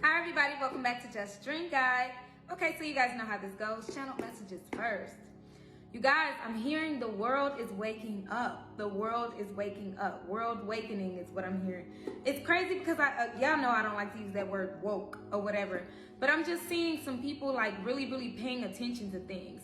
Hi everybody, welcome back to Just Dream Guide. Okay, so you guys know how this goes. Channel messages first. You guys, I'm hearing the world is waking up. The world is waking up. World awakening is what I'm hearing. It's crazy because y'all know I don't like to use that word woke or whatever, but I'm just seeing some people like really paying attention to things.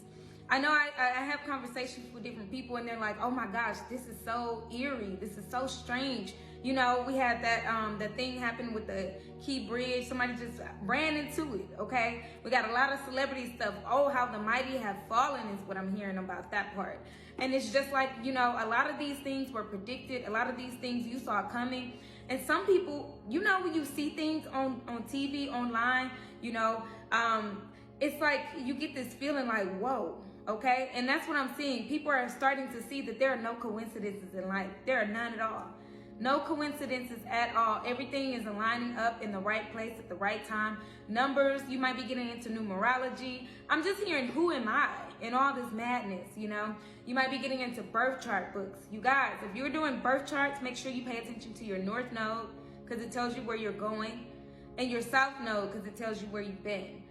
I know I have conversations with different people and they're like, oh my gosh, this is so eerie. This is so strange. You know, we had that thing happen with the Key Bridge. Somebody just ran into it, okay? We got a lot of celebrity stuff. Oh, how the mighty have fallen is what I'm hearing about that part. And it's just like, you know, a lot of these things were predicted. A lot of these things you saw coming. And some people, you know, when you see things on TV, online, you know, it's like you get this feeling like, whoa. Okay, and that's what I'm seeing. People are starting to see that there are no coincidences in life. There are none at all. No coincidences at all. Everything is aligning up in the right place at the right time. Numbers, you might be getting into numerology. I'm just hearing who am I in all this madness, you know? You might be getting into birth chart books. You guys, if you're doing birth charts, make sure you pay attention to your north node because it tells you where you're going, and your south node because it tells you where you've been.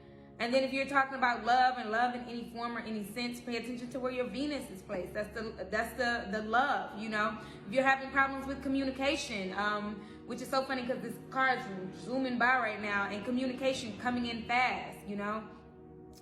And then if you're talking about love and love in any form or any sense, pay attention to where your Venus is placed. That's the love, you know. If you're having problems with communication, which is so funny because this car is zooming by right now, and communication coming in fast, you know.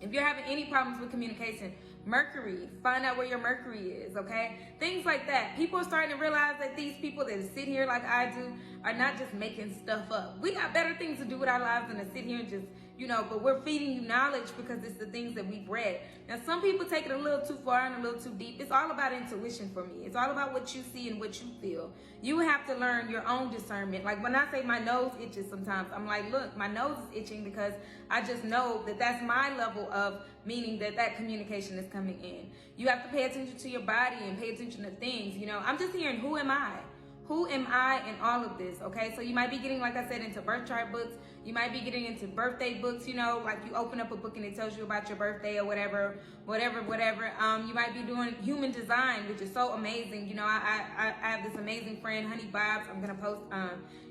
If you're having any problems with communication, Mercury, find out where your Mercury is, okay? Things like that. People are starting to realize that these people that sit here like I do are not just making stuff up. We got better things to do with our lives than to sit here and just, you know, but we're feeding you knowledge because it's the things that we've read. Now, some people take it a little too far and a little too deep. It's all about intuition for me. It's all about what you see and what you feel. You have to learn your own discernment. Like when I say my nose itches sometimes, I'm like, look, my nose is itching because I just know that that's my level of meaning that communication is coming in. You have to pay attention to your body and pay attention to things. You know, I'm just hearing, who am I? Who am I in all of this? Okay, so you might be getting, like I said, into birth chart books. You might be getting into birthday books, you know, like you open up a book and it tells you about your birthday or whatever. You might be doing human design, which is so amazing. You know, I have this amazing friend, Honey Bobs. I'm going to post,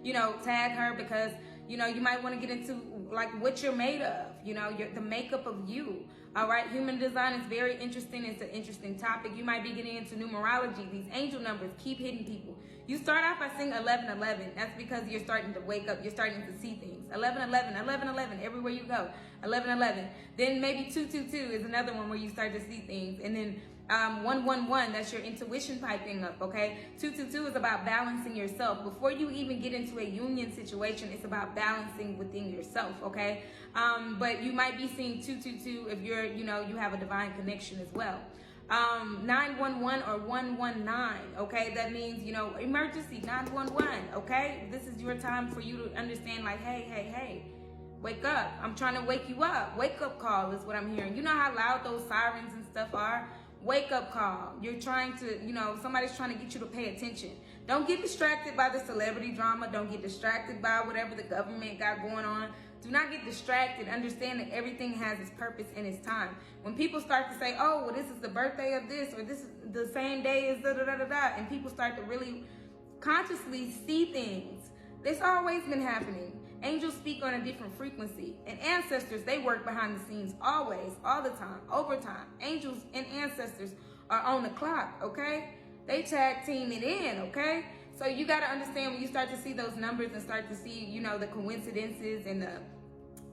you know, tag her because, you know, you might want to get into like what you're made of, you know, the makeup of you. All right. Human design is very interesting. It's an interesting topic. You might be getting into numerology. These angel numbers keep hitting people. You start off by saying 1111. That's because you're starting to wake up. You're starting to see things. 1111, 1111, everywhere you go. 1111. Then maybe 222 is another one where you start to see things. And then 111, that's your intuition piping up, okay? 222 is about balancing yourself. Before you even get into a union situation, it's about balancing within yourself, okay? But you might be seeing 222 if you're, you know, you have a divine connection as well. 911 or 119, okay? That means, you know, emergency, 911, okay? This is your time for you to understand, like, hey, wake up. I'm trying to wake you up. Wake up call is what I'm hearing. You know how loud those sirens and stuff are? Wake up call. You're trying to, you know, somebody's trying to get you to pay attention. Don't get distracted by the celebrity drama. Don't get distracted by whatever the government got going on. Do not get distracted. Understand that everything has its purpose and its time. When people start to say, oh, well, this is the birthday of this, or this is the same day as da-da-da-da-da, and people start to really consciously see things, it's always been happening. Angels speak on a different frequency, and ancestors, they work behind the scenes always, all the time, overtime. Angels and ancestors are on the clock, okay? They tag team it in, okay? So you got to understand when you start to see those numbers and start to see, you know, the coincidences and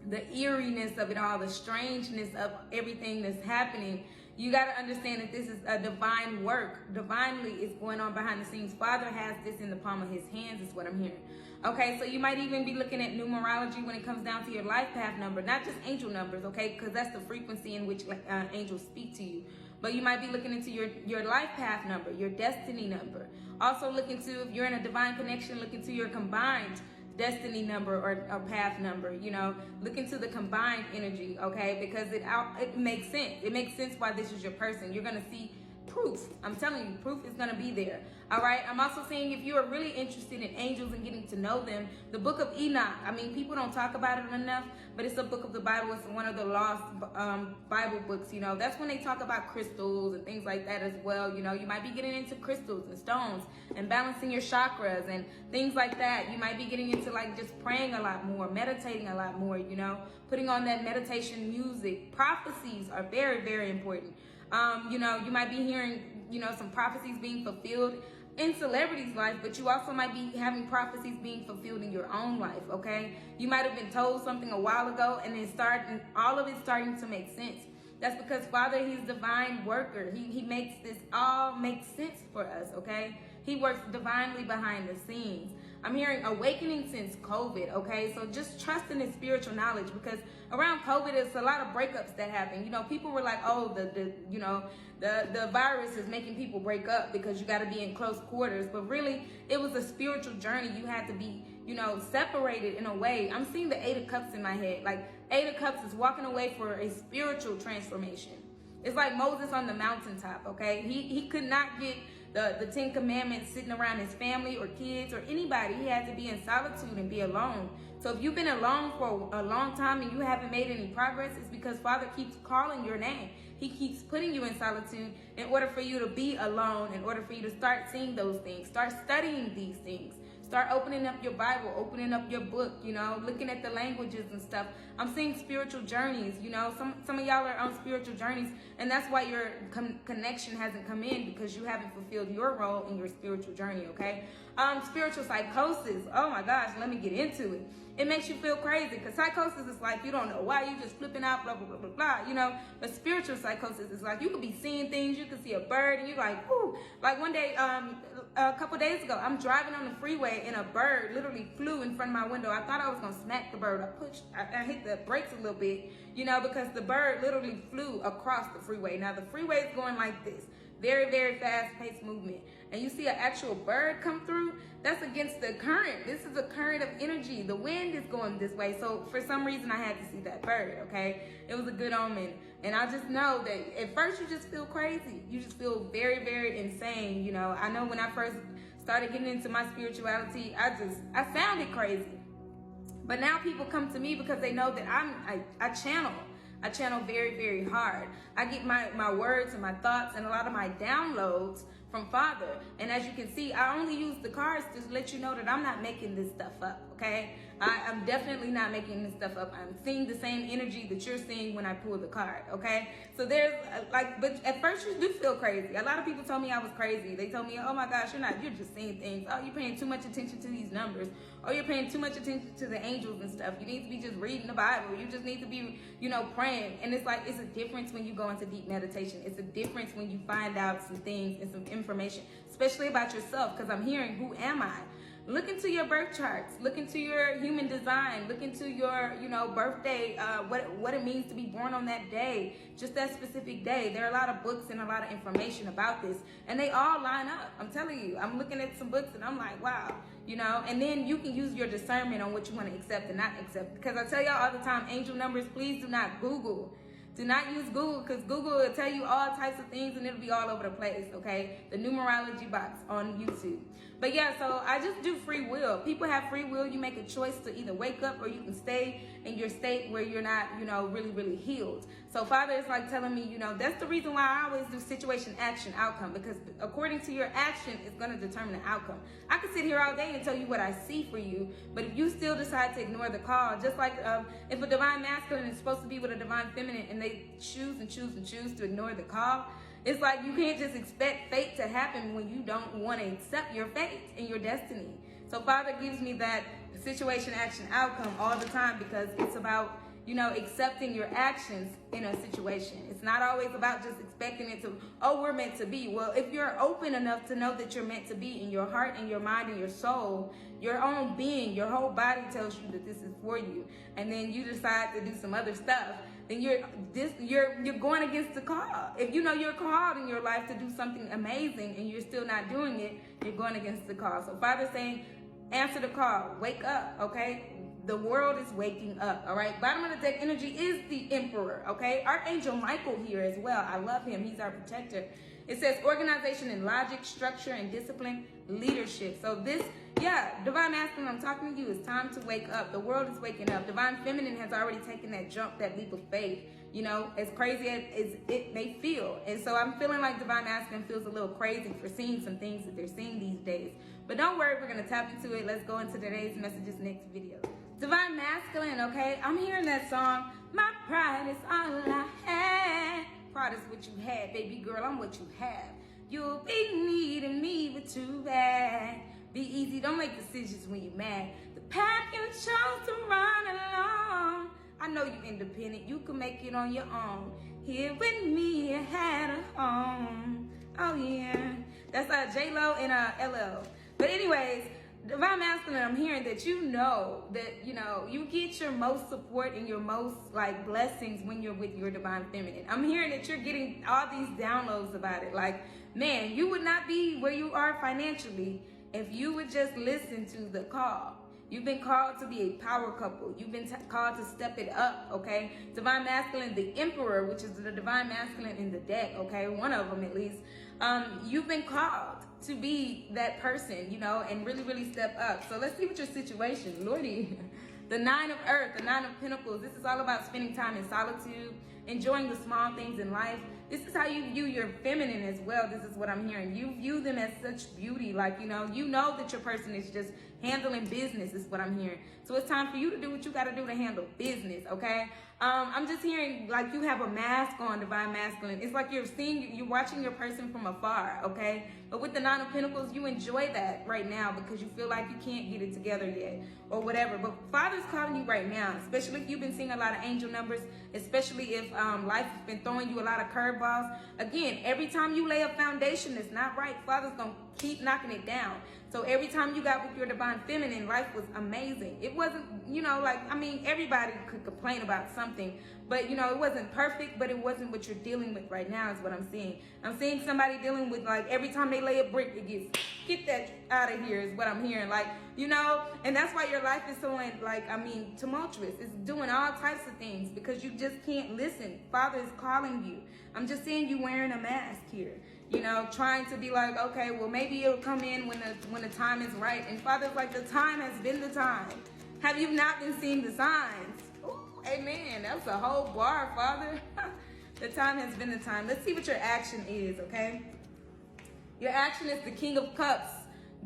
the eeriness of it all, the strangeness of everything that's happening, you got to understand that this is a divine work. Divinely is going on behind the scenes. Father has this in the palm of his hands is what I'm hearing. Okay, so you might even be looking at numerology when it comes down to your life path number, not just angel numbers, okay, because that's the frequency in which angels speak to you. But you might be looking into your life path number, your destiny number. Also look into, if you're in a divine connection, look into your combined destiny number or path number, you know, look into the combined energy, okay, because it makes sense. It makes sense why this is your person. You're going to see proof. I'm telling you, proof is going to be there. All right. I'm also saying if you are really interested in angels and getting to know them, the book of Enoch. I mean, people don't talk about it enough, but it's a book of the Bible. It's one of the lost Bible books. You know, that's when they talk about crystals and things like that as well. You know, you might be getting into crystals and stones and balancing your chakras and things like that. You might be getting into like just praying a lot more, meditating a lot more, you know, putting on that meditation music. Prophecies are very, very important. You know, you might be hearing, you know, some prophecies being fulfilled in celebrities' life, but you also might be having prophecies being fulfilled in your own life, okay? You might have been told something a while ago and then all of it starting to make sense. That's because Father, he's divine worker. He makes this all make sense for us, okay? He works divinely behind the scenes. I'm hearing awakening since COVID, okay? So just trust in his spiritual knowledge, because around COVID, it's a lot of breakups that happen. You know, people were like, oh, the virus is making people break up because you got to be in close quarters. But really, it was a spiritual journey. You had to be, you know, separated in a way. I'm seeing the 8 of Cups in my head. Like 8 of Cups is walking away for a spiritual transformation. It's like Moses on the mountaintop, okay? He could not get the 10 commandments sitting around his family or kids or anybody. He had to be in solitude and be alone. So if you've been alone for a long time and you haven't made any progress, it's because Father keeps calling your name. He keeps putting you in solitude in order for you to be alone, in order for you to start seeing those things, start studying these things. Start opening up your Bible, opening up your book, you know, looking at the languages and stuff. I'm seeing spiritual journeys, you know. Some of y'all are on spiritual journeys, and that's why your connection hasn't come in, because you haven't fulfilled your role in your spiritual journey, okay? Spiritual psychosis. Oh my gosh, let me get into it. It makes you feel crazy, because psychosis is like you don't know why, you just flipping out, blah, blah, blah, blah, blah, you know. But spiritual psychosis is like you could be seeing things, you could see a bird, and you're like, ooh. Like one day, a couple days ago, I'm driving on the freeway, and a bird literally flew in front of my window. I thought I was going to smack the bird. I hit the brakes a little bit, you know, because the bird literally flew across the freeway. Now, the freeway is going like this. Very, very fast-paced movement. And you see an actual bird come through, that's against the current. This is a current of energy. The wind is going this way. So for some reason, I had to see that bird, okay? It was a good omen. And I just know that at first you just feel crazy. You just feel very, very insane. You know, I know when I first started getting into my spirituality, I sounded crazy. But now people come to me because they know that I channel. I channel very, very hard. I get my words and my thoughts and a lot of my downloads from Father. And as you can see, I only use the cards to let you know that I'm not making this stuff up, okay? I'm definitely not making this stuff up. I'm seeing the same energy that you're seeing when I pull the card, okay? So there's but at first you do feel crazy. A lot of people told me I was crazy. They told me, oh my gosh, you're just seeing things. Oh, you're paying too much attention to these numbers. Or you're paying too much attention to the angels and stuff. You need to be just reading the Bible. You just need to be, praying. And it's like, it's a difference when you go into deep meditation. It's a difference when you find out some things and some information, especially about yourself, because I'm hearing, who am I? Look into your birth charts. Look into your human design. Look into your, birthday, what it means to be born on that day, just that specific day. There are a lot of books and a lot of information about this, and they all line up. I'm telling you, I'm looking at some books and I'm like, wow, and then you can use your discernment on what you want to accept and not accept. Because I tell y'all all the time, angel numbers, please do not Google. Do not use Google, because Google will tell you all types of things and it'll be all over the place, okay? The numerology box on YouTube. But yeah, so I just do free will. People have free will. You make a choice to either wake up or you can stay in your state where you're not, really, really healed. So Father is like telling me, that's the reason why I always do situation, action, outcome, because according to your action, it's going to determine the outcome. I could sit here all day and tell you what I see for you, but if you still decide to ignore the call, just like if a divine masculine is supposed to be with a divine feminine and they choose and choose and choose to ignore the call, it's like you can't just expect fate to happen when you don't want to accept your fate and your destiny. So Father gives me that situation, action, outcome all the time, because it's about, accepting your actions in a situation. It's not always about just expecting it to, we're meant to be. Well, if you're open enough to know that you're meant to be in your heart and your mind and your soul, your own being, your whole body tells you that this is for you, and then you decide to do some other stuff, then you're going against the call. If you're called in your life to do something amazing and you're still not doing it, you're going against the call. So Father's saying, answer the call, wake up, okay? The world is waking up, all right? Bottom of the deck energy is the Emperor, okay? Archangel Michael here as well. I love him. He's our protector. It says organization and logic, structure and discipline, leadership. So this, divine masculine, I'm talking to you. It's time to wake up. The world is waking up. Divine feminine has already taken that jump, that leap of faith. You know, as crazy as it may feel. And so I'm feeling like divine masculine feels a little crazy for seeing some things that they're seeing these days. But don't worry, we're going to tap into it. Let's go into today's messages next video. Divine masculine, okay? I'm hearing that song, my pride is all I had. Pride is what you had, baby girl, I'm what you have. You'll be needing me, but too bad. Be easy, don't make decisions when you're mad. The path you chose to run along. I know you're independent, you can make it on your own. Here with me, you had a home. Oh yeah, that's J-Lo and LL. But anyways, divine masculine, I'm hearing that you know that, you get your most support and your most like blessings when you're with your divine feminine. I'm hearing that you're getting all these downloads about it. Like, man, you would not be where you are financially if you would just listen to the call. You've been called to be a power couple. You've been called to step it up, okay? Divine masculine, the emperor, which is the divine masculine in the deck, okay? One of them at least. You've been called to be that person, and really, really step up. So let's see what your situation, Lordy. The Nine of Earth, the Nine of Pentacles. This is all about spending time in solitude, enjoying the small things in life. This is how you view your feminine as well. This is what I'm hearing. You view them as such beauty. Like, you know that your person is just handling business is what I'm hearing. So it's time for you to do what you got to do to handle business, okay? I'm just hearing like you have a mask on, divine masculine. It's like you're watching your person from afar, okay? But with the Nine of Pentacles, you enjoy that right now because you feel like you can't get it together yet or whatever. But Father's calling you right now, especially if you've been seeing a lot of angel numbers, especially if life has been throwing you a lot of curveballs. Again, every time you lay a foundation that's not right, Father's going to keep knocking it down. So every time you got with your divine feminine, life was amazing. It wasn't, everybody could complain about something, but it wasn't perfect, but it wasn't what you're dealing with right now is what I'm seeing. I'm seeing somebody dealing with like every time they lay a brick, it gets, get that out of here is what I'm hearing. Like, and that's why your life is so tumultuous. It's doing all types of things because you just can't listen. Father is calling you. I'm just seeing you wearing a mask here. Trying to be like, okay, well, maybe it'll come in when the time is right. And Father's like, the time has been the time. Have you not been seeing the signs? Ooh, amen. That's a whole bar, Father. The time has been the time. Let's see what your action is, okay? Your action is the King of Cups.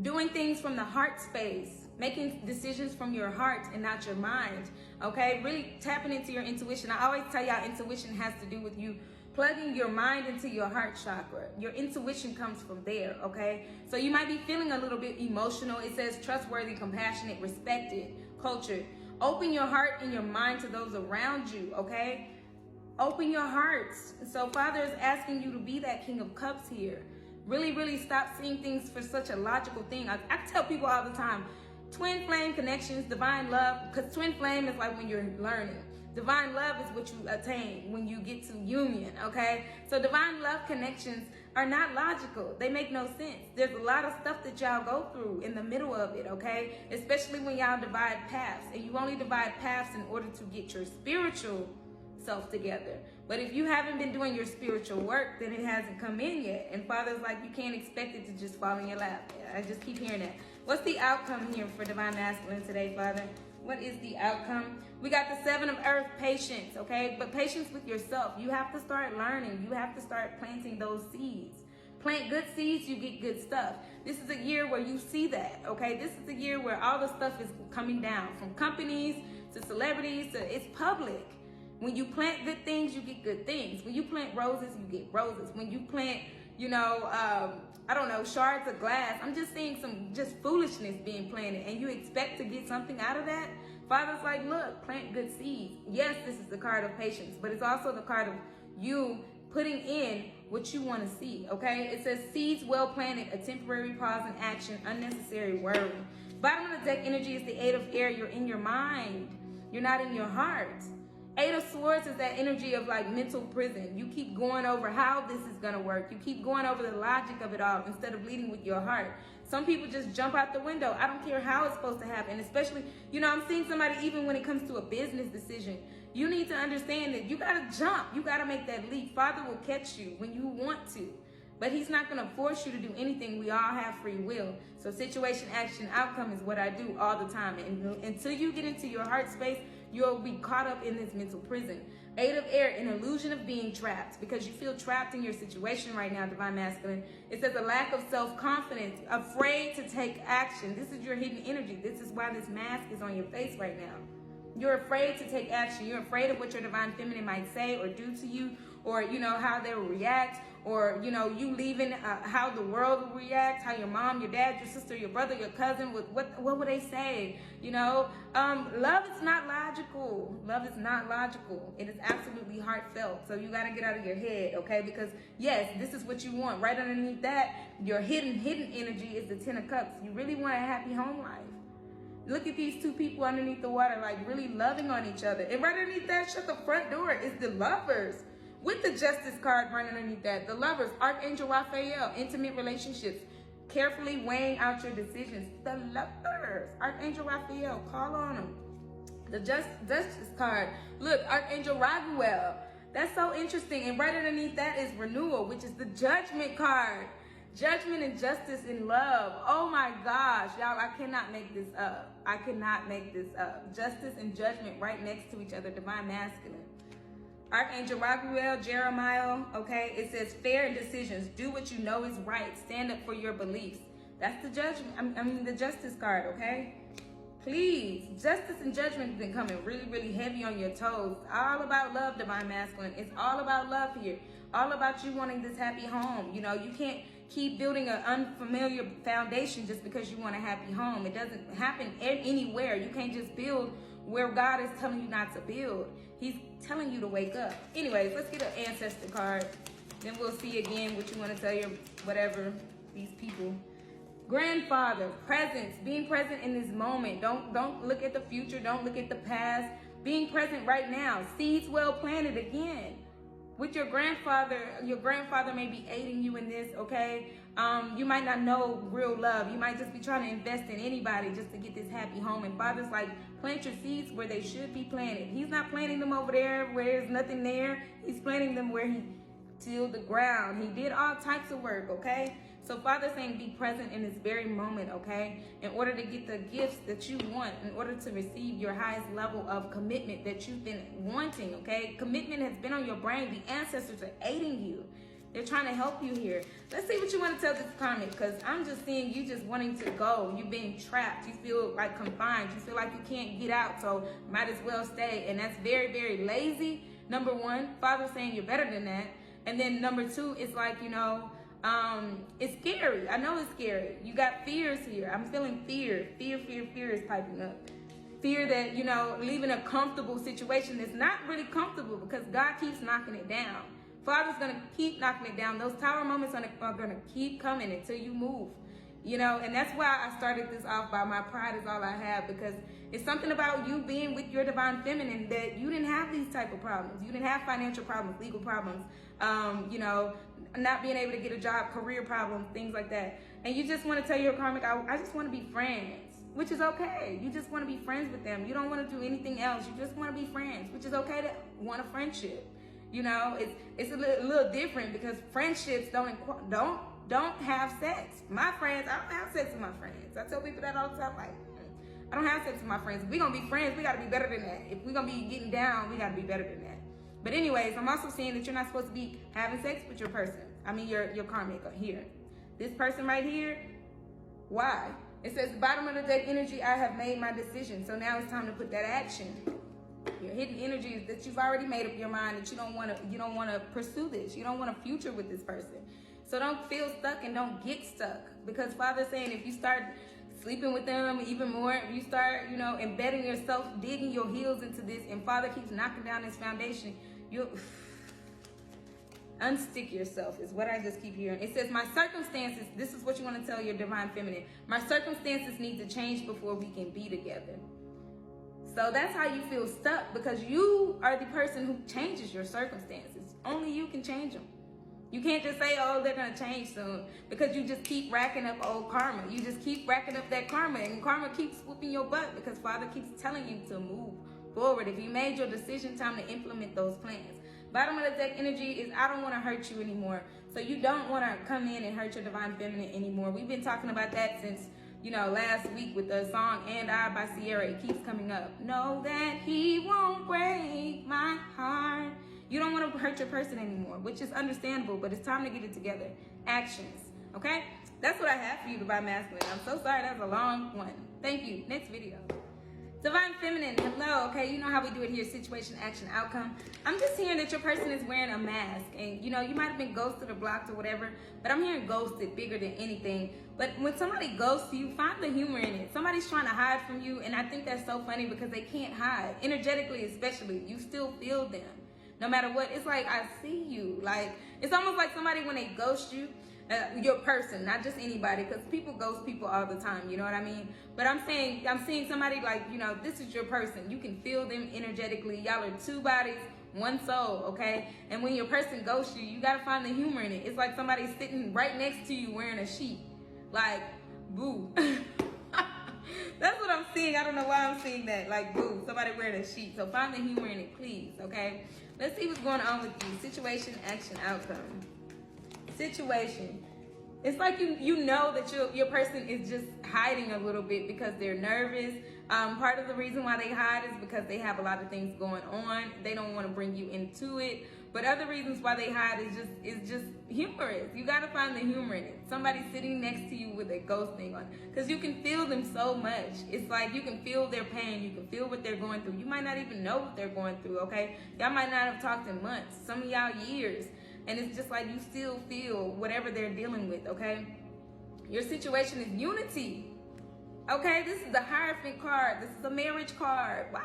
Doing things from the heart space. Making decisions from your heart and not your mind, okay? Really tapping into your intuition. I always tell y'all intuition has to do with you plugging your mind into your heart chakra. Your intuition comes from there, okay? So you might be feeling a little bit emotional. It says trustworthy, compassionate, respected, cultured. Open your heart and your mind to those around you, okay? Open your hearts. So Father is asking you to be that King of Cups here. Really, really stop seeing things for such a logical thing. I tell people all the time, twin flame connections, divine love, because twin flame is like when you're learning. Divine love is what you attain when you get to union, okay? So divine love connections are not logical. They make no sense. There's a lot of stuff that y'all go through in the middle of it, okay? Especially when y'all divide paths. And you only divide paths in order to get your spiritual self together. But if you haven't been doing your spiritual work, then it hasn't come in yet. And Father's like, you can't expect it to just fall in your lap. I just keep hearing that. What's the outcome here for divine masculine today, Father? What is the outcome? We got the Seven of Earth, patience, okay? But patience with yourself. You have to start learning. You have to start planting those seeds. Plant good seeds, you get good stuff. This is a year where you see that, okay? This is a year where all the stuff is coming down, from companies to celebrities to it's public. When you plant good things, you get good things. When you plant roses, you get roses. When you plant, shards of glass, I'm just seeing some just foolishness being planted, and you expect to get something out of that. Father's like, look, plant good seeds. Yes, this is the card of patience, but it's also the card of you putting in what you want to see, okay? It says seeds well planted, a temporary pause in action, unnecessary worry. Bottom of the deck energy is the Eight of Air. You're in your mind. You're not in your heart. Eight of Swords is that energy of like mental prison. You keep going over how this is going to work. You keep going over the logic of it all instead of leading with your heart. Some people just jump out the window. I don't care how it's supposed to happen. Especially, I'm seeing somebody even when it comes to a business decision. You need to understand that you got to jump. You got to make that leap. Father will catch you when you want to. But he's not going to force you to do anything. We all have free will. So situation, action, outcome is what I do all the time. And until you get into your heart space, you'll be caught up in this mental prison. 8 of air, an illusion of being trapped, because you feel trapped in your situation right now, Divine Masculine. It says a lack of self-confidence, afraid to take action. This is your hidden energy. This is why this mask is on your face right now. You're afraid to take action. You're afraid of what your Divine Feminine might say or do to you, or, you know, how they will react, or, you know, you leaving, how the world will react, how your mom, your dad, your sister, your brother, your cousin, what would they say? You know, love is not logical. Love is not logical. It is absolutely heartfelt. So you got to get out of your head, okay? Because, yes, this is what you want. Right underneath that, your hidden energy is the 10 of Cups. You really want a happy home life. Look at these two people underneath the water, like really loving on each other. And right underneath that, shut the front door, is the Lovers. With the Justice card right underneath that, the Lovers, Archangel Raphael, intimate relationships, carefully weighing out your decisions. The Lovers, Archangel Raphael, call on them. The Justice card, look, Archangel Raguel. That's so interesting. And right underneath that is Renewal, which is the Judgment card. Judgment and justice in love. Oh my gosh, y'all, I cannot make this up. I cannot make this up. Justice and judgment right next to each other, Divine Masculine. Archangel Raguel, Jeremiah, okay? It says fair in decisions. Do what you know is right. Stand up for your beliefs. That's the judgment. I mean the Justice card, okay? Please, justice and judgment have been coming really, really heavy on your toes. All about love, Divine Masculine. It's all about love here. All about you wanting this happy home. You know, you can't keep building an unfamiliar foundation just because you want a happy home. It doesn't happen anywhere. You can't just build where God is telling you not to build. He's telling you to wake up. Anyways, let's get an ancestor card. Then we'll see again what you want to tell your whatever, these people. Grandfather, presence, being present in this moment. Don't look at the future. Don't look at the past. Being present right now. Seeds well planted again. With your grandfather may be aiding you in this, okay? You might not know real love. You might just be trying to invest in anybody just to get this happy home. And Father's like, plant your seeds where they should be planted. He's not planting them over there where there's nothing there. He's planting them where he tilled the ground. He did all types of work, okay? So Father's saying be present in this very moment, okay? In order to get the gifts that you want, in order to receive your highest level of commitment that you've been wanting, okay? Commitment has been on your brain. The ancestors are aiding you. They're trying to help you here. Let's see what you want to tell this karmic, because I'm just seeing you just wanting to go. You've been trapped. You feel like confined. You feel like you can't get out, so might as well stay. And that's very, very lazy. Number one, Father's saying you're better than that. And then number two, it's like, you know, it's scary. I know it's scary. You got fears here. I'm feeling fear. Fear is piping up. Fear that, you know, leaving a comfortable situation that's not really comfortable because God keeps knocking it down. Father's going to keep knocking it down. Those tower moments are going to keep coming until you move. You know, and that's why I started this off by my pride is all I have, because it's something about you being with your Divine Feminine that you didn't have these type of problems. You didn't have financial problems, legal problems, you know, not being able to get a job, career problems, things like that. And you just want to tell your karmic, I just want to be friends, which is okay. You just want to be friends with them. You don't want to do anything else. You just want to be friends, which is okay to want a friendship. You know, it's a little different because friendships don't have sex. My friends, I don't have sex with my friends. I tell people that all the time, like, I don't have sex with my friends. If we're going to be friends, we got to be better than that. If we're going to be getting down, we got to be better than that. But anyways, I'm also seeing that you're not supposed to be having sex with your person. I mean, your karmic here. This person right here, why? It says, bottom of the deck energy, I have made my decision. So now it's time to put that action. Your hidden energy is that you've already made up your mind that you don't want to pursue this. You don't want a future with this person. So don't feel stuck and don't get stuck. Because Father's saying if you start sleeping with them even more, if you start, you know, embedding yourself, digging your heels into this, and Father keeps knocking down this foundation, you'll unstick yourself is what I just keep hearing. It says, my circumstances, this is what you want to tell your Divine Feminine, my circumstances need to change before we can be together. So that's how you feel stuck, because you are the person who changes your circumstances. Only you can change them. You can't just say, oh, they're going to change soon, because you just keep racking up old karma. You just keep racking up that karma, and karma keeps whooping your butt because Father keeps telling you to move forward. If you made your decision, time to implement those plans. Bottom of the deck energy is I don't want to hurt you anymore. So you don't want to come in and hurt your divine feminine anymore. We've been talking about that since, you know, last week with the song And I by Sierra. It keeps coming up. Know that he won't break my heart. You don't want to hurt your person anymore, which is understandable, but it's time to get it together. Actions, okay? That's what I have for you, Divine Masculine. I'm so sorry, that was a long one. Thank you. Next video. Divine Feminine, hello, okay? You know how we do it here, situation, action, outcome. I'm just hearing that your person is wearing a mask, and you know, you might have been ghosted or blocked or whatever, but I'm hearing ghosted bigger than anything. But when somebody ghosts you, find the humor in it. Somebody's trying to hide from you, and I think that's so funny because they can't hide. Energetically especially, you still feel them. No matter what, it's like, I see you. Like, it's almost like somebody when they ghost you, your person, not just anybody, because people ghost people all the time, you know what I mean? But I'm seeing somebody like, you know, this is your person. You can feel them energetically. Y'all are two bodies, one soul, okay? And when your person ghosts you, you got to find the humor in it. It's like somebody's sitting right next to you wearing a sheet. Like, boo. That's what I'm seeing. I don't know why I'm seeing that. Like, boo, somebody wearing a sheet. So find the humor in it, please, okay? Let's see what's going on with you. Situation, action, outcome. Situation. It's like you know that your person is just hiding a little bit because they're nervous. Part of the reason why they hide is because they have a lot of things going on. They don't want to bring you into it. But other reasons why they hide is just humorous. You got to find the humor in it. Somebody sitting next to you with a ghosting on, because you can feel them so much. It's like you can feel their pain. You can feel what they're going through. You might not even know what they're going through, okay? Y'all might not have talked in months. Some of y'all years. And it's just like you still feel whatever they're dealing with, okay? Your situation is unity. Okay, this is the Hierophant card. This is a marriage card. What?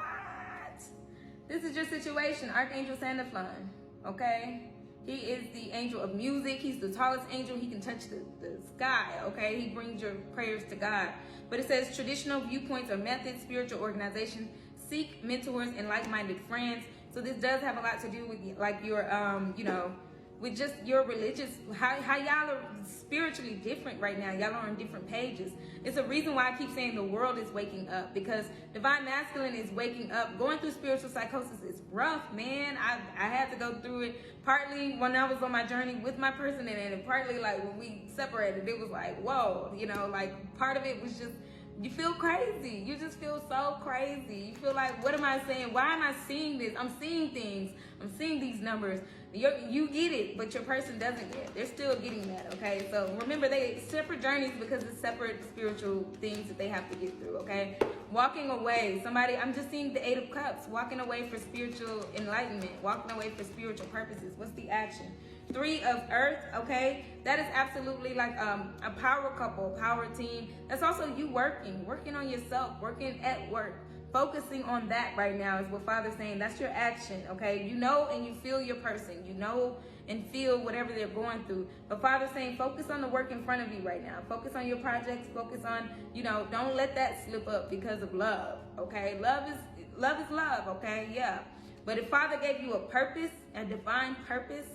This is your situation. Archangel Sandalphon, okay? He is the angel of music. He's the tallest angel. He can touch the sky, okay? He brings your prayers to God. But it says traditional viewpoints or methods, spiritual organization, seek mentors and like-minded friends. So this does have a lot to do with like your, you know, with just your religious, how y'all are spiritually different right now. Y'all are on different pages. It's a reason why I keep saying the world is waking up, because Divine Masculine is waking up. Going through spiritual psychosis is rough, man. I had to go through it partly when I was on my journey with my person, and partly like when we separated, it was like, whoa, you know, like part of it was just, you feel crazy. You just feel so crazy. You feel like, what am I saying? Why am I seeing this? I'm seeing things. I'm seeing these numbers. You get it, but your person doesn't get it. They're still getting that, okay? So remember, they separate journeys because it's separate spiritual things that they have to get through, okay? Walking away. Somebody, I'm just seeing the Eight of Cups. Walking away for spiritual enlightenment. Walking away for spiritual purposes. What's the action? Three of Earth, okay? That is absolutely like a power couple, power team. That's also you working on yourself, working at work. Focusing on that right now is what Father's saying. That's your action, okay? You know and you feel your person. You know and feel whatever they're going through. But Father's saying focus on the work in front of you right now. Focus on your projects. Focus on, you know, don't let that slip up because of love, okay? Love is love, okay? Yeah. But if Father gave you a purpose, a divine purpose,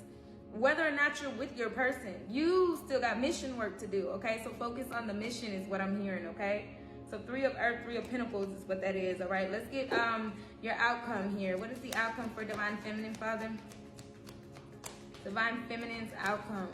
whether or not you're with your person, you still got mission work to do, okay? So focus on the mission is what I'm hearing, okay? So Three of Earth, Three of Pentacles is what that is, all right? Let's get your outcome here. What is the outcome for Divine Feminine, Father? Divine Feminine's outcome.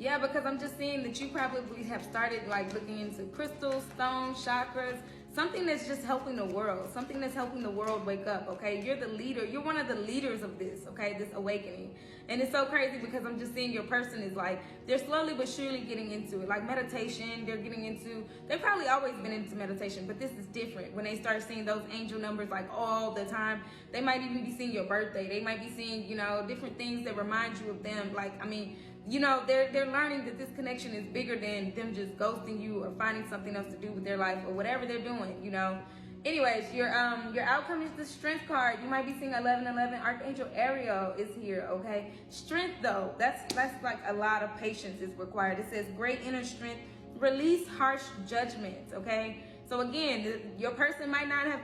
Yeah, because I'm just seeing that you probably have started like looking into crystals, stones, chakras, something that's just helping the world, something that's helping the world wake up, okay? You're the leader. You're one of the leaders of this, okay, this awakening. And it's so crazy because I'm just seeing your person is like, they're slowly but surely getting into it. Like meditation, they've probably always been into meditation, but this is different. When they start seeing those angel numbers like all the time, they might even be seeing your birthday. They might be seeing, you know, different things that remind you of them. Like, I mean, you know, they're learning that this connection is bigger than them just ghosting you or finding something else to do with their life or whatever they're doing, you know. Anyways, your outcome is the Strength card. You might be seeing 1111. Archangel Ariel is here, okay? Strength, though, that's like a lot of patience is required. It says great inner strength, release harsh judgments, okay? So again, your person might not have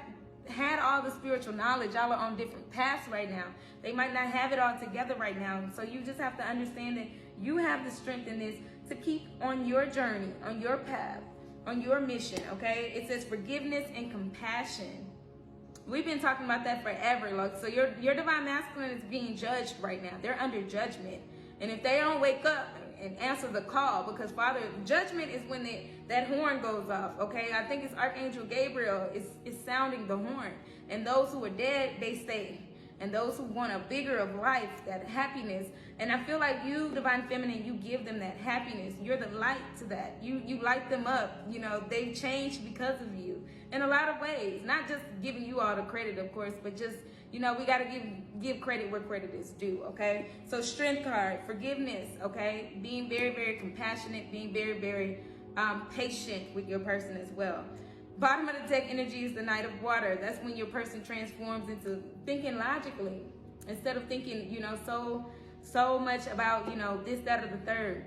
had all the spiritual knowledge. Y'all are on different paths right now. They might not have it all together right now. So you just have to understand that you have the strength in this to keep on your journey, on your path, on your mission, okay? It says forgiveness and compassion. We've been talking about that forever. Like, so your divine masculine is being judged right now. They're under judgment. And if they don't wake up and answer the call, because Father, judgment is when that horn goes off, okay? I think it's Archangel Gabriel is sounding the horn. And those who are dead, they stay. And those who want a bigger of life, that happiness. And I feel like you, Divine Feminine, you give them that happiness. You're the light to that. You light them up. You know, they've changed because of you in a lot of ways. Not just giving you all the credit, of course, but just, you know, we got to give credit where credit is due, okay? So Strength card, forgiveness, okay? Being very, very compassionate, being very, very patient with your person as well. Bottom of the deck energy is the Knight of Water. That's when your person transforms into thinking logically instead of thinking, you know, so much about, you know, this, that, or the third.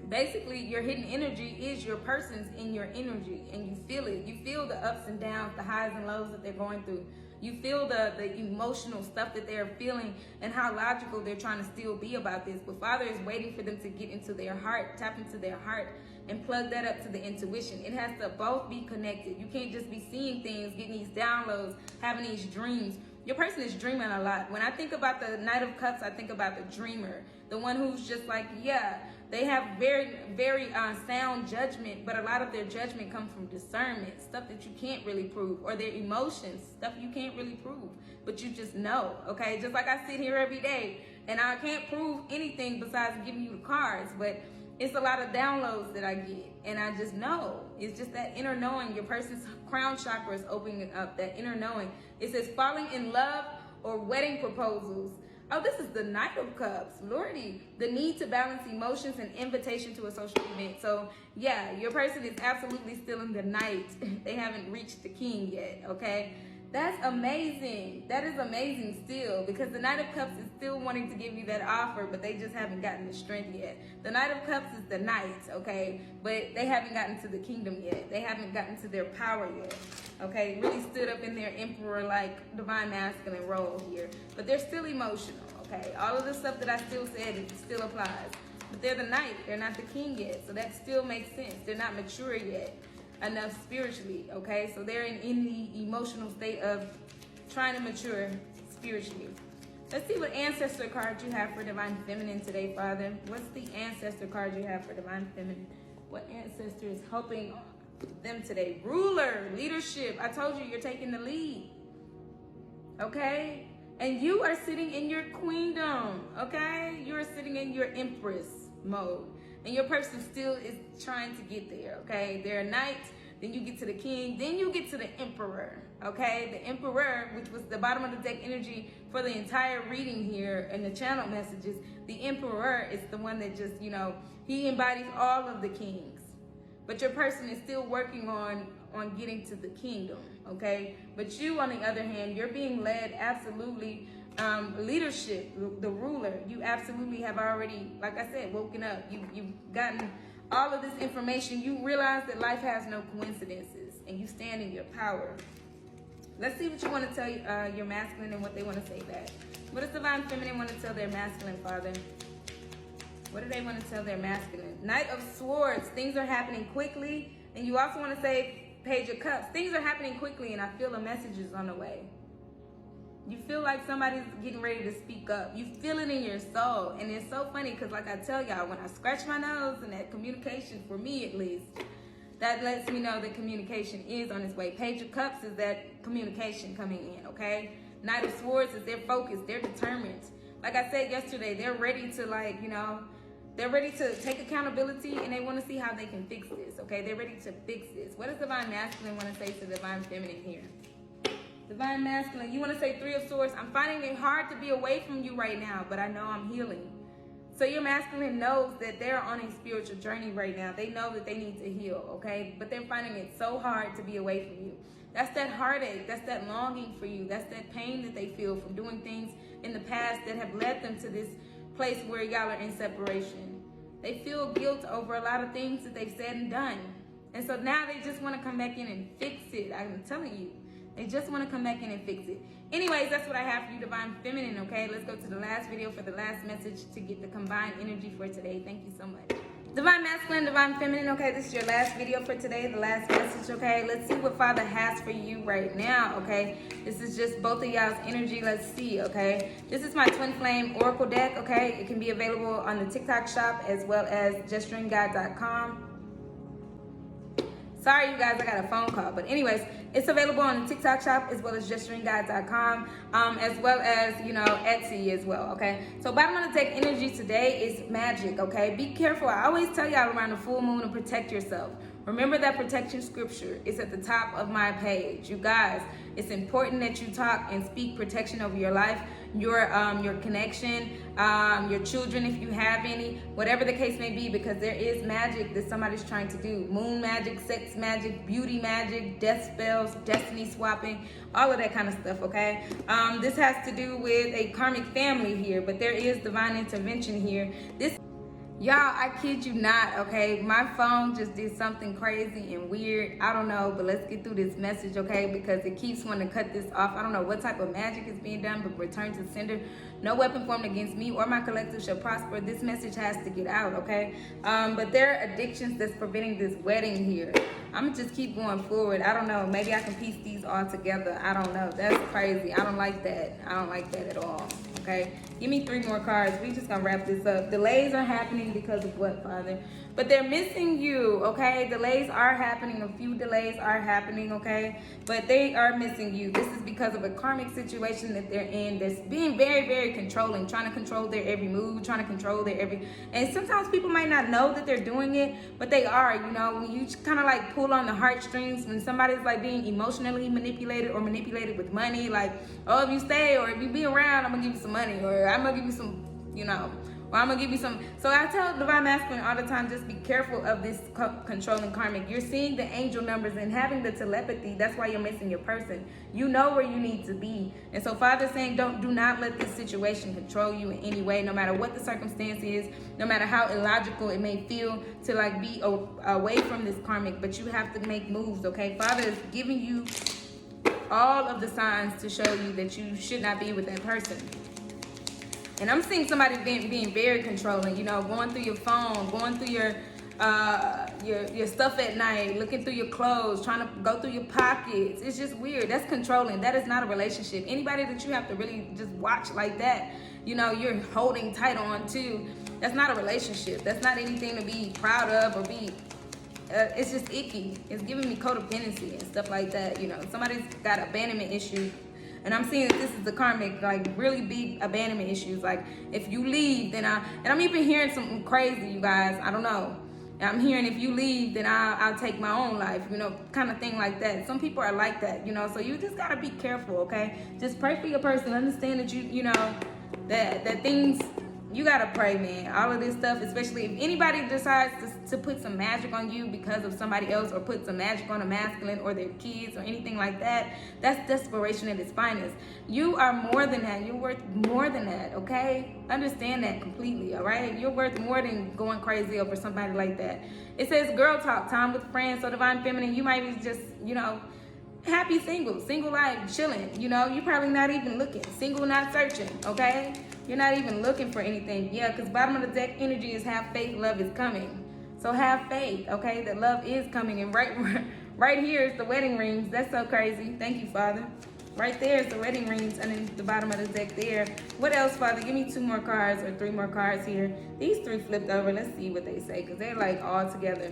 Basically, your hidden energy is your person's in your energy, and you feel it. You feel the ups and downs, the highs and lows that they're going through. You feel the emotional stuff that they're feeling and how logical they're trying to still be about this. But Father is waiting for them to get into their heart, tap into their heart, and plug that up to the intuition. It has to both be connected. You can't just be seeing things, getting these downloads, having these dreams. Your person is dreaming a lot. When I think about the Knight of Cups, I think about the dreamer, the one who's just like, yeah, they have very, very sound judgment, but a lot of their judgment comes from discernment, stuff that you can't really prove, or their emotions, stuff you can't really prove, but you just know, okay? Just like I sit here every day, and I can't prove anything besides giving you the cards, but it's a lot of downloads that I get, and I just know. It's just that inner knowing. Your person's crown chakra is opening up, that inner knowing. It says falling in love or wedding proposals. Oh, this is the Knight of Cups, Lordy. The need to balance emotions and invitation to a social event. So, yeah, your person is absolutely still in the Knight. They haven't reached the King yet, okay? That's amazing. That is amazing still, because the Knight of Cups is still wanting to give you that offer, but they just haven't gotten the strength yet. The Knight of Cups is the Knight, okay? But they haven't gotten to the kingdom yet. They haven't gotten to their power yet, okay? Really stood up in their emperor-like divine masculine role here. But they're still emotional, okay? All of the stuff that I still said, it still applies. But they're the Knight. They're not the King yet, so that still makes sense. They're not mature yet enough spiritually, okay? So they're in the emotional state of trying to mature spiritually. Let's see what ancestor card you have for Divine Feminine today, Father. What's the ancestor card you have for Divine Feminine? What ancestor is helping them today? Ruler, leadership. I told you, you're taking the lead, okay? And you are sitting in your queendom, okay? You are sitting in your empress mode. And your person still is trying to get there, okay? They're a knight, then you get to the king, then you get to the emperor, okay? The emperor, which was the bottom of the deck energy for the entire reading here and the channel messages, the emperor is the one that just, you know, he embodies all of the kings. But your person is still working on getting to the kingdom, okay? But you, on the other hand, you're being led absolutely leadership, the ruler. You absolutely have already, like I said, woken up. You've gotten all of this information. You realize that life has no coincidences, and you stand in your power. Let's see what you want to tell your masculine and what they want to say back. What does Divine Feminine want to tell their masculine, Father? What do they want to tell their masculine? Knight of Swords. Things are happening quickly, and you also want to say Page of Cups. Things are happening quickly, and I feel a message is on the way. You feel like somebody's getting ready to speak up. You feel it in your soul. And it's so funny because, like I tell y'all, when I scratch my nose and that communication, for me at least, that lets me know that communication is on its way. Page of Cups is that communication coming in, okay? Knight of Swords is their focus. They're determined. Like I said yesterday, they're ready to, like, you know, they're ready to take accountability, and they want to see how they can fix this, okay? They're ready to fix this. What does Divine Masculine want to say to Divine Feminine here? Divine Masculine, you want to say Three of Swords. I'm finding it hard to be away from you right now, but I know I'm healing. So your masculine knows that they're on a spiritual journey right now. They know that they need to heal, okay? But they're finding it so hard to be away from you. That's that heartache. That's that longing for you. That's that pain that they feel from doing things in the past that have led them to this place where y'all are in separation. They feel guilt over a lot of things that they've said and done. And so now they just want to come back in and fix it. I'm telling you. They just want to come back in and fix it. Anyways, that's what I have for you, Divine Feminine, okay? Let's go to the last video for the last message to get the combined energy for today. Thank you so much. Divine Masculine, Divine Feminine, okay, this is your last video for today, the last message, okay? Let's see what Father has for you right now, okay? This is just both of y'all's energy. Let's see, okay? This is my Twin Flame Oracle deck, okay? It can be available on the TikTok shop as well as justdreamguide.com. Sorry, you guys, I got a phone call. But anyways, it's available on the TikTok shop as well as justdreamguide.com, as well as, you know, Etsy as well, okay? So bottom of the deck energy today is magic, okay? Be careful. I always tell y'all around the full moon to protect yourself. Remember that protection scripture. It's at the top of my page. You guys, it's important that you talk and speak protection over your life, your connection, your children if you have any, whatever the case may be, because there is magic that somebody's trying to do. Moon magic, sex magic, beauty magic, death spells, destiny swapping, all of that kind of stuff, okay? This has to do with a karmic family here, but there is divine intervention here. Y'all, I kid you not, okay? My phone just did something crazy and weird. I don't know, but let's get through this message, okay? Because it keeps wanting to cut this off. I don't know what type of magic is being done, but return to sender. No weapon formed against me or my collective shall prosper. This message has to get out, okay? But there are addictions that's preventing this wedding here. I'm gonna just keep going forward. I don't know. Maybe I can piece these all together. I don't know. That's crazy. I don't like that. I don't like that at all. Okay, give me 3 more cards. We just gonna wrap this up. Delays are happening because of what, Father? But they're missing you, okay? Delays are happening. A few delays are happening, okay? But they are missing you. This is because of a karmic situation that they're in that's being very, very controlling, trying to control their every move, trying to control their every... And sometimes people might not know that they're doing it, but they are, you know? When you kind of like pull on the heartstrings, when somebody's like being emotionally manipulated or manipulated with money, like, oh, if you stay or if you be around, I'm gonna give you some money, or I'm gonna give you some, you know... Or I'm gonna give you some. So I tell Divine Masculine all the time, just be careful of this controlling karmic. You're seeing the angel numbers and having the telepathy. That's why you're missing your person. You know where you need to be. And so Father's saying, do not let this situation control you in any way, no matter what the circumstance is, no matter how illogical it may feel to like be away from this karmic, but you have to make moves, okay? Father is giving you all of the signs to show you that you should not be with that person. And I'm seeing somebody being very controlling, you know, going through your phone, going through your stuff at night, looking through your clothes, trying to go through your pockets. It's just weird. That's controlling. That is not a relationship. Anybody that you have to really just watch like that, you know, you're holding tight on to, that's not a relationship. That's not anything to be proud of or be, it's just icky. It's giving me codependency and stuff like that, you know. Somebody's got abandonment issues. And I'm seeing that this is the karmic, like really big abandonment issues. Like if you leave, then and I'm even hearing something crazy, you guys. I don't know. And I'm hearing if you leave, then I'll take my own life, you know, kind of thing like that. Some people are like that, you know. So you just gotta be careful, okay? Just pray for your person. Understand that you know, that things. You gotta pray, man. All of this stuff, especially if anybody decides to put some magic on you because of somebody else, or put some magic on a masculine or their kids or anything like that, that's desperation at its finest. You are more than that. You're worth more than that, okay? Understand that completely, all right? You're worth more than going crazy over somebody like that. It says girl talk, time with friends. So Divine Feminine, you might be just, you know, happy single life, chilling. You know, you're probably not even looking. Single, not searching, okay? You're not even looking for anything. Yeah, because bottom of the deck energy is have faith, love is coming. So have faith, okay, that love is coming. And right here is the wedding rings. That's so crazy. Thank you, Father. Right there is the wedding rings underneath the bottom of the deck there. What else, Father? Give me 2 more cards or 3 more cards here. These 3 flipped over. Let's see what they say, because they're like all together.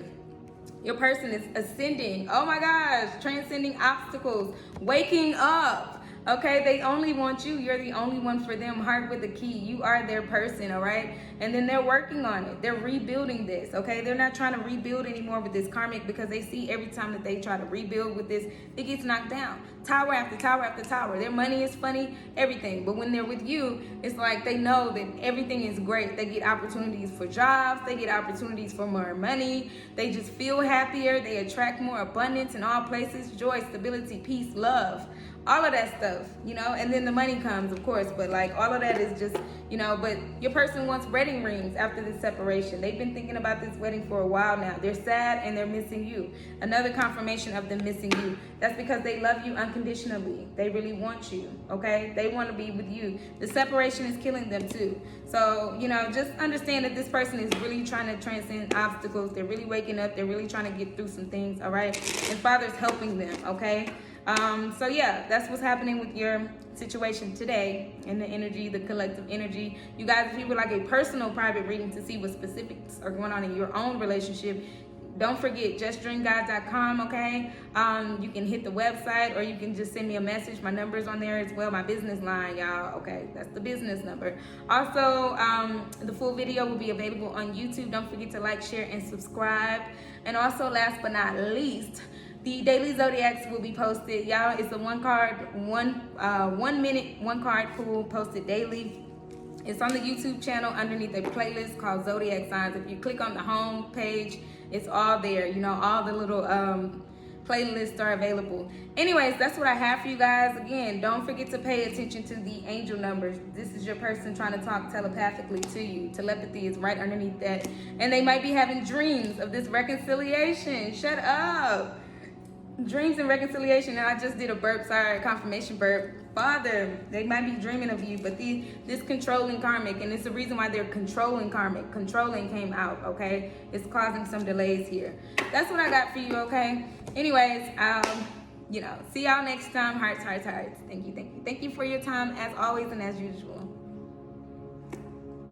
Your person is ascending. Oh my gosh, transcending obstacles, waking up. Okay, they only want you. You're the only one for them. Heart with a key. You are their person, all right? And then they're working on it. They're rebuilding this, okay? They're not trying to rebuild anymore with this karmic, because they see every time that they try to rebuild with this, it gets knocked down. Tower after tower after tower. Their money is funny, everything. But when they're with you, it's like they know that everything is great. They get opportunities for jobs. They get opportunities for more money. They just feel happier. They attract more abundance in all places. Joy, stability, peace, love. all of that stuff, you know, and then the money comes, of course, but like all of that is just, you know, but your person wants wedding rings after this separation. They've been thinking about this wedding for a while now. They're sad and they're missing you. Another confirmation of them missing you. That's because they love you unconditionally. They really want you, okay? They want to be with you. The separation is killing them too. So, you know, just understand that this person is really trying to transcend obstacles. They're really waking up. They're really trying to get through some things, all right? And Father's helping them, okay? So yeah, that's what's happening with your situation today in the energy, the collective energy. You guys, if you would like a personal private reading to see what specifics are going on in your own relationship, don't forget justdreamguide.com, okay? You can hit the website or you can just send me a message. My number's on there as well, my business line, y'all, okay? That's the business number. Also, the full video will be available on YouTube. Don't forget to like, share, and subscribe. And also, last but not least, the daily zodiacs will be posted, y'all. It's a one minute one card pool posted daily. It's on the YouTube channel underneath a playlist called Zodiac Signs. If you click on the home page, it's all there. You know, all the little playlists are available. Anyways, that's what I have for you guys. Again, don't forget to pay attention to the angel numbers. This is your person trying to talk telepathically to you. Telepathy is right underneath that. And they might be having dreams of this reconciliation. Shut up. Dreams and reconciliation. And I just did a burp, sorry, confirmation burp. Father, they might be dreaming of you, but this controlling karmic, and it's the reason why they're controlling karmic. Controlling came out, okay? It's causing some delays here. That's what I got for you, okay? Anyways, you know, see y'all next time. Hearts, hearts, hearts. Thank you, thank you. Thank you for your time as always and as usual.